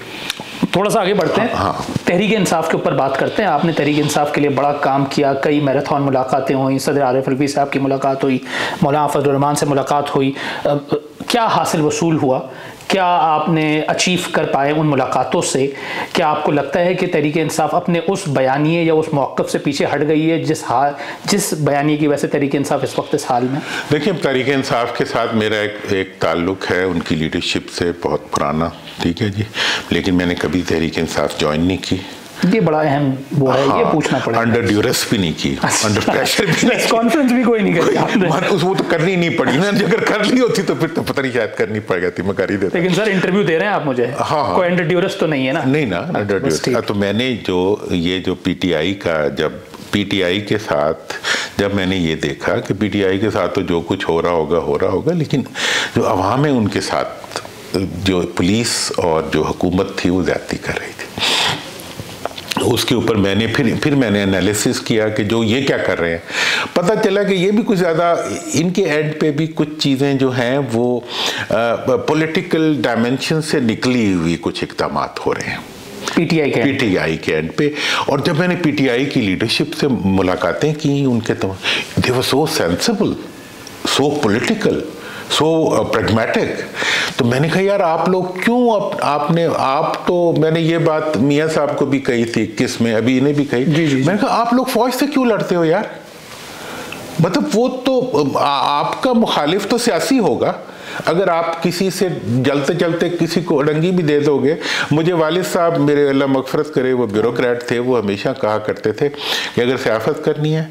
थोड़ा सा आगे बढ़ते हैं। हाँ, तहरीक इंसाफ के ऊपर बात करते हैं। आपने तहरीक इंसाफ के लिए बड़ा काम किया, कई मैराथन मुलाकातें हुई, सदर आरिफ अलवी साहब की मुलाकात हुई, मौलाना फजल रहमान से मुलाकात हुई, क्या हासिल वसूल हुआ, क्या आपने अचीव कर पाए उन मुलाकातों से? क्या आपको लगता है कि तहरीक इंसाफ अपने उस बयानिए या उस मौक़िफ़ से पीछे हट गई है जिस बयानिए की वजह से तहरीक इंसाफ इस वक्त इस हाल में? देखिए, तहरीक इंसाफ के साथ मेरा एक ताल्लुक़ है उनकी लीडरशिप से बहुत पुराना, ठीक है जी, लेकिन मैंने कभी तहरीक इंसाफ ज्वाइन नहीं की। ये बड़ा अहम वो है, ये पूछना पड़ेगा। अंडर ड्यूरेस भी नहीं की, अंडर प्रेशर भी नहीं, कॉन्फ्रेंस भी कोई नहीं करी वो तो करनी नहीं पड़ी ना, अगर कर ली होती तो फिर तो पता नहीं शायद करनी पड़ जाती, मैं कर ही देता। लेकिन सर इंटरव्यू दे रहे हैं आप मुझे, कोई अंडर ड्यूरेस तो नहीं है ना? नहीं ना, अंडर ड्यूरेस। तो मैंने जो पीटीआई का, जब पीटीआई के साथ जब मैंने ये देखा कि पीटीआई के साथ तो जो कुछ हो रहा होगा, लेकिन जो अवाम है उनके साथ जो पुलिस और जो हुकूमत थी वो ज्यादती कर रही थी, उसके ऊपर मैंने फिर मैंने एनालिसिस किया कि जो ये क्या कर रहे हैं। पता चला कि ये भी कुछ ज़्यादा इनके एंड पे भी कुछ चीज़ें जो हैं वो पॉलिटिकल डायमेंशन से निकली हुई कुछ इक़दाम हो रहे हैं पीटीआई के एंड पे। और जब मैंने पीटीआई की लीडरशिप से मुलाकातें की, उनके तो they were so sensible, so political, so pragmatic. तो मैंने कहा यार आप लोग क्यों आप तो मैंने ये बात मियाँ साहब को भी कही थी, किस में अभी इन्हें भी कही। मैंने कहा आप लोग फौज से क्यों लड़ते हो यार, मतलब वो तो आपका मुखालिफ तो सियासी होगा, अगर आप किसी से जलते चलते किसी को अड़ंगी भी दे दोगे। मुझे वालिद साहब, मेरे अल्लाह मगफरत करे, वो ब्यूरोक्रेट थे, वो हमेशा कहा करते थे कि अगर सियासत करनी है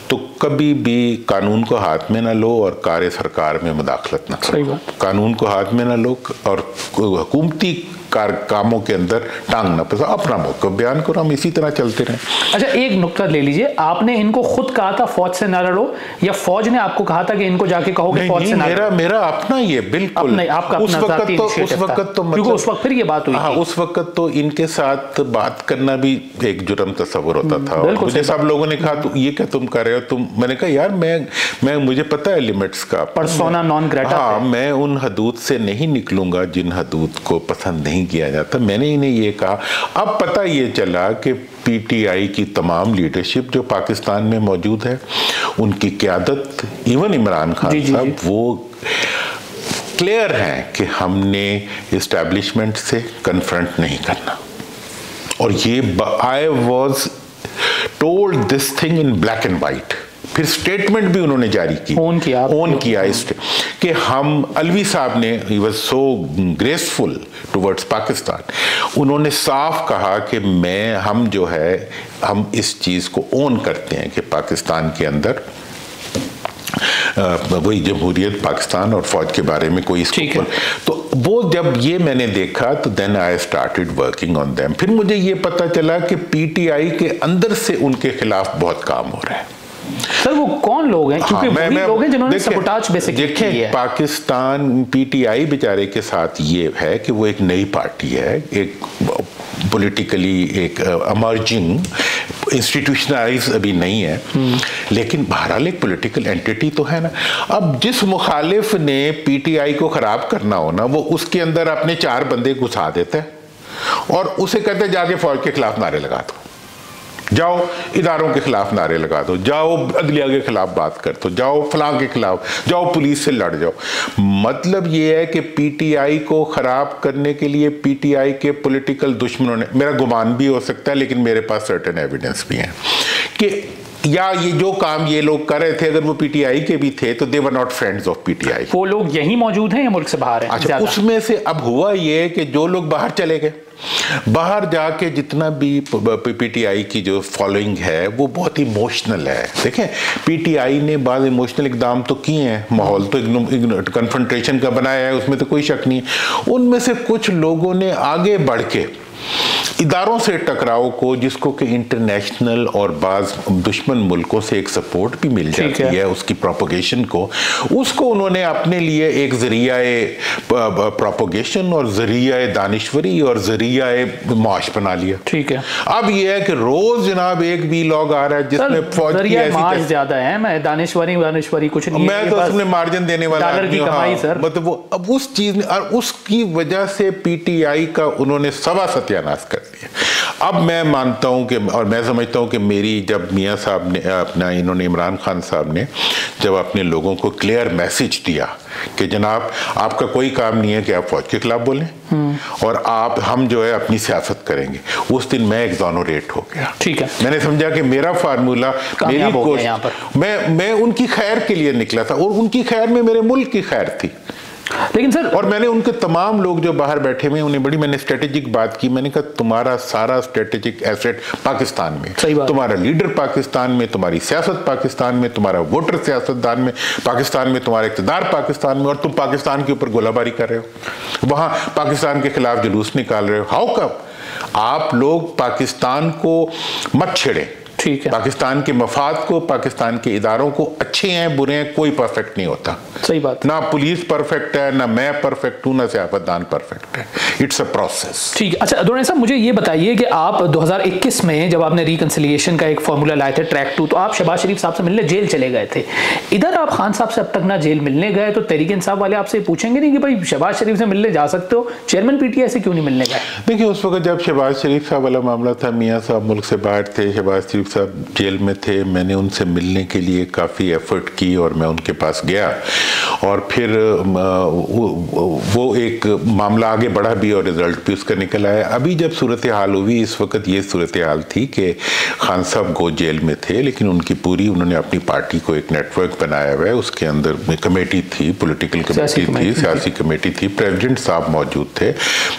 तो कभी भी कानून को हाथ में ना लो और कार्य सरकार में मुदाखलत ना करो। कानून को हाथ में ना लो और हुकूमती कामों के अंदर टांग ना फंसा, अपना मौका बयान करो, हम इसी तरह चलते रहे। अच्छा एक नुक्ता ले लीजिए, आपने इनको खुद कहा था फौज से ना लड़ो, या फौज ने आपको कहा था कि इनको जाके कहो कि फौज से ना लड़ो? मेरा अपना ये बिल्कुल आपका उस वक्त तो मतलब उस वक्त फिर ये बात हुई। हाँ, उस वक्त तो इनके साथ बात करना भी एक जुर्म तस्वुर होता था। मुझे सब लोगों ने कहा तो ये क्या तुम कर रहे हो तुम, मैंने कहा यार मैं मुझे पता है लिमिट्स का, पर्सोना नॉन ग्रेटा। हाँ, मैं उन हदूद से नहीं निकलूंगा जिन हदूद को पसंद नहीं किया जाता। मैंने इन्हें ये कहा। अब पता ये चला कि पीटीआई की तमाम लीडरशिप जो पाकिस्तान में मौजूद है, उनकी क़यादत, इवन इमरान खान साहब, वो क्लियर है कि हमने इस्टेब्लिशमेंट से कन्फ्रंट नहीं करना। और ये I was told this thing in black and white. फिर स्टेटमेंट भी उन्होंने जारी की, ओन किया इस कि हम, अलवी साहब ने, he was so graceful towards Pakistan, उन्होंने साफ कहा कि हम जो है हम इस चीज़ को ओन करते हैं कि पाकिस्तान के अंदर वही जमहूरियत पाकिस्तान और फौज के बारे में कोई इसको। तो वो जब ये मैंने देखा तो then I started working on them. फिर मुझे ये पता चला कि पीटीआई के अंदर से उनके खिलाफ बहुत काम हो रहा है। सर वो कौन लोग हैं? क्योंकि वही लोग हैं जिन्होंने सबोटाज बेसिकली किया है। पाकिस्तान पीटीआई बेचारे के साथ ये है कि वो एक नई पार्टी है, एक पॉलिटिकली एक इमर्जिंग, इंस्टीट्यूशनलाइज अभी नहीं है, लेकिन बहरहाल एक पॉलिटिकल एंटिटी तो है ना। अब जिस मुखालिफ ने पीटीआई को खराब करना हो ना, वो उसके अंदर अपने 4 बंदे घुसा देते हैं और उसे कहते जाके फौज के खिलाफ नारे लगा दो, जाओ इदारों के खिलाफ नारे लगा दो, जाओ अदलिया के खिलाफ बात कर दो, जाओ फलां के खिलाफ, जाओ पुलिस से लड़ जाओ। मतलब ये है कि पीटीआई को खराब करने के लिए पीटीआई के पॉलिटिकल दुश्मनों ने, मेरा गुमान भी हो सकता है लेकिन मेरे पास सर्टेन एविडेंस भी हैं कि या ये जो काम ये लोग कर रहे थे, अगर वो पीटीआई के भी थे तो they were not friends of PTI. वो लोग यहीं मौजूद हैं या मुल्क से बाहर हैं? अच्छा, उसमें से अब हुआ ये कि जो लोग बाहर चले गए, बाहर जाके जितना भी पीटीआई की जो फॉलोइंग है वो बहुत इमोशनल है। देखें, पीटीआई ने बाद इमोशनल इकदाम तो किए हैं, माहौल तो कन्फ्रंटेशन का बनाया है, उसमें तो कोई शक नहीं है। उनमें से कुछ लोगों ने आगे बढ़ के इदारों से टकराव को, जिसको कि इंटरनेशनल और बाज दुश्मन मुल्कों से एक सपोर्ट भी मिल जाती है उसकी प्रोपोगेशन को, उसको उन्होंने अपने लिए एक जरियाए प्रोपोगेशन और जरियाए दानिश्वरी और जरियाए माश बना लिया। ठीक है। अब ये है कि रोज जनाब एक भी लॉग आ रहा है जिसमें फौज की ऐसी ज्यादा है, मैं दानिश्वरी कुछ नहीं, मैं तो उसमें मार्जिन देने वाला डॉलर की कमाई सर, मतलब वो अब उस चीज और उसकी वजह से पीटीआई का उन्होंने सवा सत्यानाश कर दिया। अब मैं मानता हूं कि, और मैं समझता हूं कि मेरी, जब मियाँ साहब ने अपना, इन्होंने इमरान खान साहब ने जब अपने लोगों को क्लियर मैसेज दिया कि जनाब आपका कोई काम नहीं है कि आप फौज के खिलाफ बोलें और हम जो है अपनी सियासत करेंगे, उस दिन मैं एग्जोनरेट हो गया। ठीक है। मैंने समझा कि मेरा फार्मूला, मेरी कोशिश, मैं उनकी खैर के लिए निकला था और उनकी खैर में मेरे मुल्क की खैर थी। लेकिन सर, और मैंने उनके तमाम लोग जो बाहर बैठे हुए उन्हें बड़ी मैंने स्ट्रेटेजिक बात की। मैंने कहा तुम्हारा सारा स्ट्रेटेजिक एसेट पाकिस्तान में, तुम्हारा लीडर पाकिस्तान में, तुम्हारी सियासत पाकिस्तान में, तुम्हारा वोटर सियासतदान में पाकिस्तान में, तुम्हारा इक़्तिदार पाकिस्तान में, और तुम पाकिस्तान के ऊपर गोलाबारी कर रहे हो, वहां पाकिस्तान के खिलाफ जुलूस निकाल रहे हो। How come? आप लोग पाकिस्तान को मत छेड़े, ठीक है, पाकिस्तान के मफाद को, पाकिस्तान के इदारों को, अच्छे हैं बुरे हैं, कोई परफेक्ट नहीं होता। सही बात। ना पुलिस परफेक्ट है, ना मैं परफेक्ट हूं, ना सियासतदान परफेक्ट है। It's a process. ठीक है। अच्छा दोनों साहब, मुझे ये बताइए कि आप 2021 में जब आपने रिकंसिलिएशन का एक फॉर्मूला लाए थे, ट्रैक 2, तो आप शहबाज शरीफ साहब से मिलने जेल चले गए थे। इधर आप खान साहब से अब तक ना जेल मिलने गए, तो तहरीक इंसाफ वाले आपसे पूछेंगे नहीं कि भाई शहबाज शरीफ से मिलने जा सकते हो, चेयरमैन पीटीआई से क्यों नहीं मिलने गए? देखिए, उस वक्त जब शहबाज शरीफ साहब वाला मामला था, मियाँ साहब मुल्क से बाहर थे, शहबाज शरीफ साहब जेल में थे, मैंने उनसे मिलने के लिए काफ़ी एफर्ट की और मैं उनके पास गया, और फिर वो एक मामला आगे बढ़ा भी और रिजल्ट भी उसका निकल आया। अभी जब सूरत हाल हुई, इस वक्त ये सूरत हाल थी कि खान साहब गो जेल में थे, लेकिन उनकी पूरी, उन्होंने अपनी पार्टी को एक नेटवर्क बनाया हुआ है, उसके अंदर कमेटी थी, पॉलिटिकल कमेटी थी, सियासी कमेटी थी, प्रेसिडेंट साहब मौजूद थे।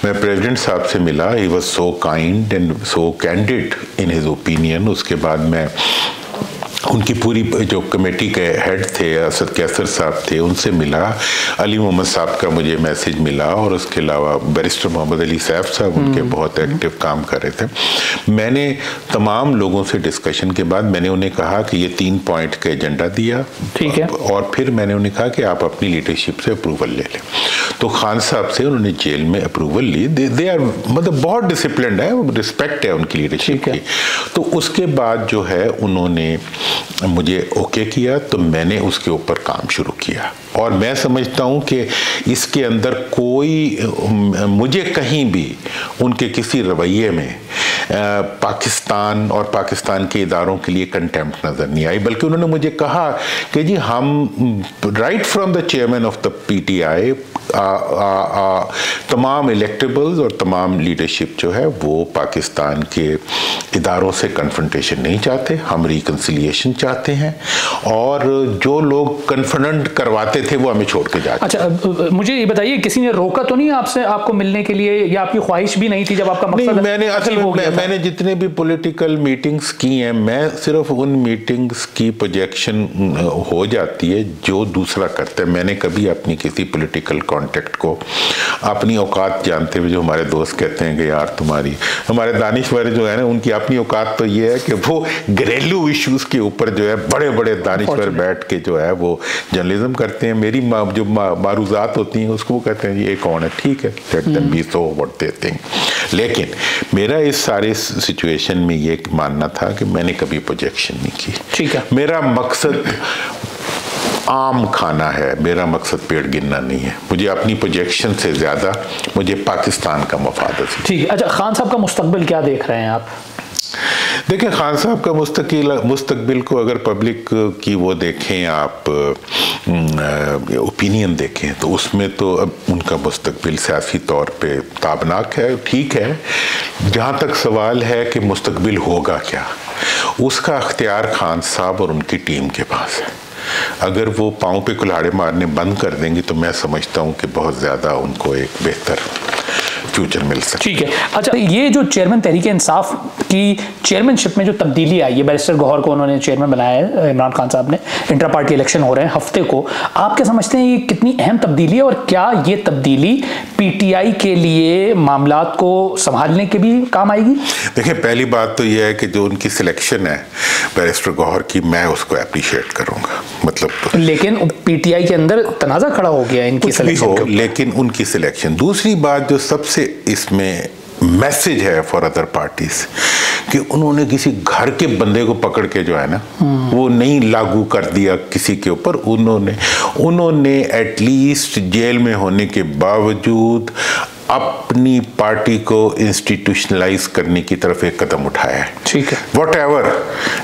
मैं प्रेसिडेंट साहब से मिला, he was so kind and so candid in his opinion. उसके बाद मैं उनकी पूरी जो कमेटी के हेड थे, असद कैसर साहब थे, उनसे मिला। अली मोहम्मद साहब का मुझे मैसेज मिला, और उसके अलावा बैरिस्टर मोहम्मद अली सैफ साहब, उनके बहुत एक्टिव काम कर रहे थे। मैंने तमाम लोगों से डिस्कशन के बाद मैंने उन्हें कहा कि ये 3 पॉइंट का एजेंडा दिया, ठीक है, और फिर मैंने उन्हें कहा कि आप अपनी लीडरशिप से अप्रूवल ले लें। तो खान साहब से उन्होंने जेल में अप्रूवल ली। दे आर मतलब बहुत डिसिप्लिन्ड है, रिस्पेक्ट है उनकी लीडरशिप की। तो उसके बाद जो है उन्होंने मुझे ओके किया, तो मैंने उसके ऊपर काम शुरू किया। और मैं समझता हूँ कि इसके अंदर कोई, मुझे कहीं भी उनके किसी रवैये में पाकिस्तान और पाकिस्तान के इदारों के लिए कंटेम्प्ट नज़र नहीं आई, बल्कि उन्होंने मुझे कहा कि जी हम right from the chairman of the PTI तमाम इलेक्टेबल्स और तमाम लीडरशिप जो है वो पाकिस्तान के इदारों से कन्फ्रंटेशन नहीं चाहते, हम रिकंसिलिएशन चाहते हैं, और जो लोग कन्फ्रंट करवाते थे वो हमें छोड़ के जाते। अच्छा, मुझे ये बताइए, किसी ने रोका तो नहीं आपसे, आपको मिलने के लिए, या आपकी ख्वाहिश भी नहीं थी जब आपका मकसद? नहीं, मैंने असल में मैंने जितने भी पॉलिटिकल मीटिंग्स की हैं, मैं सिर्फ उन मीटिंग्स की प्रोजेक्शन हो जाती है जो दूसरा करता है। मैंने कभी अपनी किसी पॉलिटिकल कॉन्टेक्ट को अपनी औकात जानते हुए, जो हमारे दोस्त कहते हैं कि यार तुम्हारी, हमारे दानिश्वर जो है ना, उनकी अपनी औकात तो ये है कि वो घरेलू इश्यूज के ऊपर जो है बड़े बड़े दानिश्वर बैठ के जो है वो जर्नलिज्म करते हैं। मेरी जो मारूजात होती हैं उसको वो कहते हैं ये कौन है, ठीक है, let them be so what they think. लेकिन मेरा इस सारे सिचुएशन में ये मानना था कि मैंने कभी प्रोजेक्शन नहीं की। ठीक है, मेरा मकसद आम खाना है, मेरा मकसद पेड़ गिनना नहीं है। मुझे अपनी प्रोजेक्शन से ज्यादा मुझे पाकिस्तान का मफाद है। ठीक है। अच्छा, खान साहब का मुस्तकबिल क्या देख रहे हैं आप? देखिए, खान साहब का मुस्तकबिल को अगर पब्लिक की वो देखें, आप ओपिनियन देखें, तो उसमें तो अब उनका मुस्तकबिल सियासी तौर पे ताबनाक है, ठीक है। जहाँ तक सवाल है कि मुस्तकबिल होगा क्या, उसका अख्तियार खान साहब और उनकी टीम के पास है। अगर वो पाँव पे कुल्हाड़े मारने बंद कर देंगे तो मैं समझता हूँ कि बहुत ज़्यादा उनको एक बेहतर फ्यूचर मिल सकता है। ठीक है। अच्छा, ये जो चेयरमैन तहरीक इंसाफ की चेयरमैनशिप में जो तब्दीली आई है, बैरिस्टर गौहर को उन्होंने चेयरमैन बनाया है, इमरान खान साहब ने, इंटर पार्टी इलेक्शन हो रहे हैं हफ्ते को, आप क्या समझते हैं ये कितनी अहम तब्दीली है, और क्या ये तब्दीली पीटीआई के लिए मामलात को संभालने के भी काम आएगी? देखिए, पहली बात तो यह है कि जो उनकी सिलेक्शन है बैरिस्टर गौहर की, मैं उसको अप्रिशिएट करूंगा, मतलब। लेकिन पीटीआई के अंदर तनाज़ा खड़ा हो गया इनकी सिलेक्शन, लेकिन उनकी सिलेक्शन। दूसरी बात जो सबसे इसमें मैसेज है फॉर अदर पार्टीज, कि उन्होंने किसी घर के बंदे को पकड़ के जो है ना वो नहीं लागू कर दिया किसी के ऊपर। उन्होंने एटलीस्ट जेल में होने के बावजूद अपनी पार्टी को इंस्टीट्यूशनलाइज करने की तरफ एक कदम उठाया है। ठीक है, व्हाटएवर,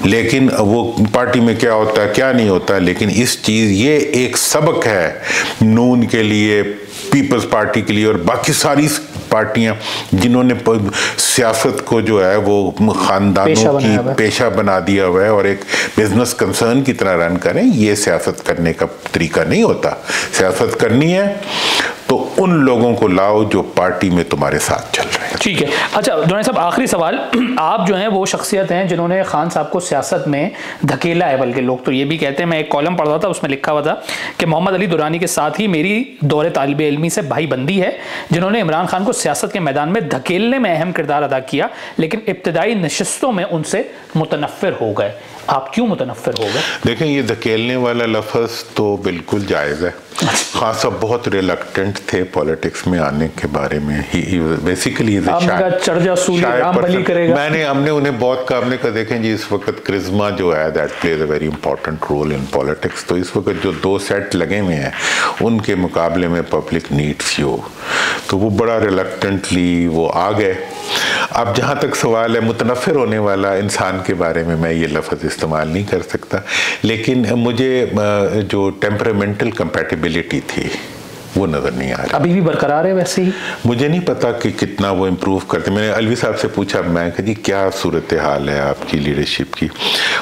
लेकिन वो पार्टी में क्या होता है क्या नहीं होता, लेकिन इस चीज ये एक सबक है नून के लिए, पीपल्स पार्टी के लिए और बाकी सारी पार्टियां जिन्होंने सियासत को जो है वो खानदानों की पेशा बना दिया हुआ है और एक बिजनेस कंसर्न की तरह रन करें। ये सियासत करने का तरीका नहीं होता। सियासत करनी है तो उन लोगों को लाओ जो पार्टी में तुम्हारे साथ चल रहे हैं। ठीक है। अच्छा दुरानी साहब, आखिरी सवाल, आप जो हैं वो शख्सियत हैं जिन्होंने खान साहब को सियासत में धकेला है, बल्कि लोग तो ये भी कहते हैं, मैं एक कॉलम पढ़ रहा था उसमें लिखा हुआ था कि मोहम्मद अली दुरानी के साथ ही मेरी दौरे तालिब इल्मी से भाई बंदी है, जिन्होंने इमरान खान को सियासत के मैदान में धकेलने में अहम किरदार अदा किया, लेकिन इब्तदाई नशिस्तों में उनसे मुतनफ़िर हो गए। आप क्यों मुतनफ़िर हो गए? देखें, ये धकेलने वाला लफ्ज़ तो बिल्कुल जायज़ है। खान साहब बहुत रिलक्टेंट थे पॉलिटिक्स में आने के बारे में। बेसिकली हमने उन्हें बहुत कहा, हमने कहा देखें जी इस वक्त क्रिज्मा जो है that plays a very important role in politics, तो इस वक्त जो 2 सेट लगे हुए हैं उनके मुकाबले में पब्लिक नीड्स यू, तो वो बड़ा रिलक्टेंटली वो आ गए। अब जहाँ तक सवाल है मुतनफ़िर होने वाला इंसान के बारे में, मैं ये लफ्ज़ इस्तेमाल नहीं कर सकता, लेकिन मुझे जो टेम्परामेंटल कंपैटिबिलिटी थी वो नज़र नहीं आ रहा। अभी भी बरकरार है वैसे ही? मुझे नहीं पता कि कितना वो इम्प्रूव करते। मैंने अलवी साहब से पूछा, मैं कहा जी क्या सूरत हाल है आपकी लीडरशिप की?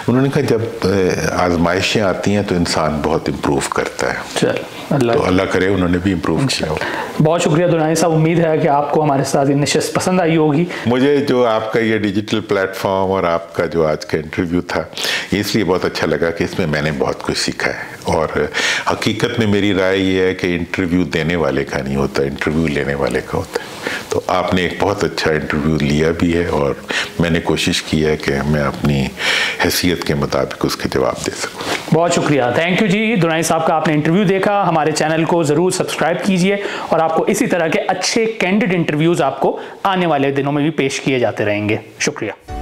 उन्होंने कहा जब आजमाइशें आती हैं तो इंसान बहुत इम्प्रूव करता है। चल तो अल्लाह करे उन्होंने भी इम्प्रूव किया हो। बहुत शुक्रिया दुरानी साहब, उम्मीद है कि आपको हमारे साथ नशिस्त पसंद आई होगी। मुझे जो आपका ये डिजिटल प्लेटफॉर्म और आपका जो आज का इंटरव्यू था इसलिए बहुत अच्छा लगा कि इसमें मैंने बहुत कुछ सीखा है, और हकीकत में मेरी राय ये है कि इंटरव्यू देने वाले का नहीं होता, इंटरव्यू लेने वाले का होता है। तो आपने एक बहुत अच्छा इंटरव्यू लिया भी है और मैंने कोशिश की है कि मैं अपनी हैसियत के मुताबिक उसके जवाब दे सकूँ। बहुत शुक्रिया, थैंक यू जी दुरानी साहब का। आपने इंटरव्यू देखा, हमारे चैनल को ज़रूर सब्सक्राइब कीजिए और आपको इसी तरह के अच्छे कैंडिड इंटरव्यूज़ आपको आने वाले दिनों में भी पेश किए जाते रहेंगे। शुक्रिया।